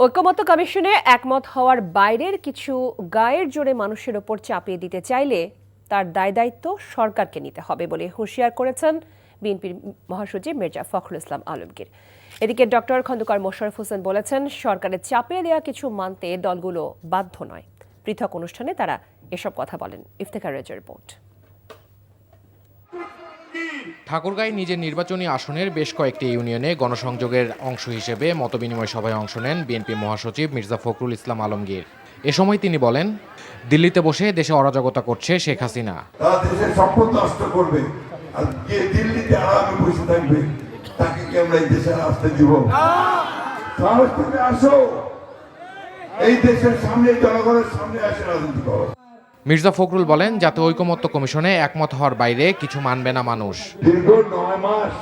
ঐকমত্য কমিশনে একমত হওয়ার বাইরের কিছু গায়ের জোরে মানুষের ওপর চাপিয়ে দিতে চাইলে তার দায়-দায়িত্ব সরকারকে নিতে হবে বলে হুঁশিয়ার করেছেন বিএনপির মহাসচিব মির্জা ফখরুল ইসলাম আলমগীর। এদিকে ডক্টর খন্দকার মোশাররফ হোসেন বলেছেন, সরকারের চাপিয়ে দেওয়া কিছু মানতে দলগুলো বাধ্য নয়। পৃথক অনুষ্ঠানে তারা এসব কথা বলেন। ইফতেখার রেজার রিপোর্ট। ঠাকুরগাঁয় নিজের নির্বাচনী আসনের বেশ কয়েকটি ইউনিয়নে গণসংযোগের অংশ হিসেবে মতবিনিময় সভায় অংশ নেন বিএনপি মহাসচিব মির্জা ফখরুল ইসলাম আলমগীর। এ সময় তিনি বলেন, দিল্লিতে বসে দেশে অরাজকতা করছে শেখ হাসিনা। তারা দেশের সম্পদ নষ্ট করবে আর যে দিল্লিতে আরামে বসে থাকবে তাকে কি আমরা এই দেশে আসতে দিব? সাহস থেকে আসো, এই দেশের সামনে, জনগণের সামনে আসে রাজনীতি করো। মির্জা ফখরুল বলেন, যাতে ঐকমত্য কমিশনে একমত হওয়ার বাইরে কিছু মানবে না মানুষ। দীর্ঘ 9 মাস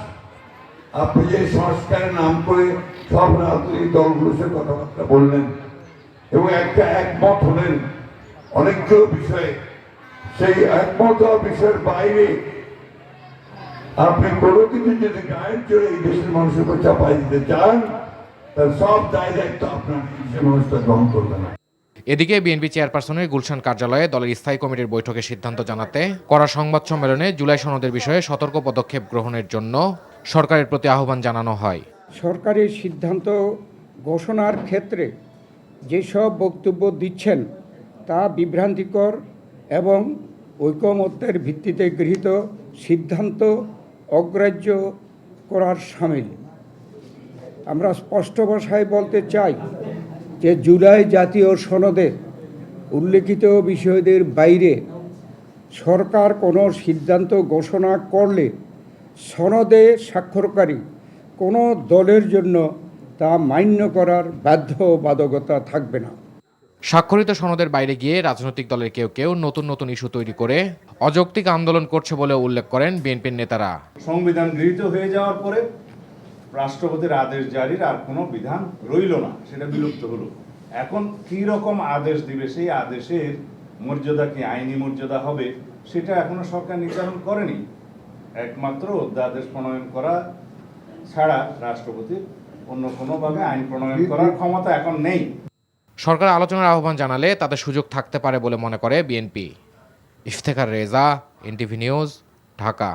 আপনি যে সংস্কারের নাম করে সব রাজনৈতিক দলগুলোর সাথে কথাবার্তা বললেন এবং একটা একমত হলেন অনেকগুলো বিষয়ে, সেই একমত হওয়ার বিষয়ের বাইরে আপনি কোনো কিছু যদি গায়ের জোরে এই দেশের মানুষের উপর চাপাই দিতে চান, তার সব দায় দায়িত্ব আপনার সে মানুষটা গ্রহণ করবে না। এদিকে বিএনপি চেয়ারপারসনের গুলশান কার্যালয়ে দলের স্থায়ী কমিটির বৈঠকে সিদ্ধান্ত জানাতে করা সংবাদ সম্মেলনে জুলাই সনদের বিষয়ে সতর্ক পদক্ষেপ গ্রহণের জন্য সরকারের প্রতি আহ্বান জানানো হয়। সরকারের সিদ্ধান্ত ঘোষণার ক্ষেত্রে যেসব বক্তব্য দিচ্ছেন তা বিভ্রান্তিকর এবং ঐকমত্যের ভিত্তিতে গৃহীত সিদ্ধান্ত অগ্রাহ্য করার শামিল। আমরা স্পষ্ট ভাষায় বলতে চাই যে জুলাই জাতীয় সনদে উল্লেখিত বিষয়দের বাইরে সরকার কোনো সিদ্ধান্ত ঘোষণা করলে সনদে স্বাক্ষরকারী কোনো দলের জন্য তা মান্য করার বাধ্যবাধকতা থাকবে না। স্বাক্ষরিত সনদের বাইরে গিয়ে রাজনৈতিক দলের কেউ কেউ নতুন নতুন ইস্যু তৈরি করে অযৌক্তিক আন্দোলন করছে বলে উল্লেখ করেন বিএনপির নেতারা। সংবিধান গৃহীত হয়ে যাওয়ার পরে রাষ্ট্রপতির আদেশ জারির আর কোনো বিধান রইল না, সেটা বিলুপ্ত হলো। এখন কি রকম আদেশ দিবে, সেই আদেশের মর্যাদা কি আইনি মর্যাদা হবে, সেটা এখনো সরকার নির্ধারণ করেনি। একমাত্র অধ্যাদেশ প্রণয়ন করা ছাড়া রাষ্ট্রপতির অন্য কোনোভাবে আইন প্রণয়ন করার ক্ষমতা এখন নেই। সরকার আলোচনার আহ্বান জানালে তাদের সুযোগ থাকতে পারে বলে মনে করে BNP. Iftekhar Reza, NTV news, Dhaka.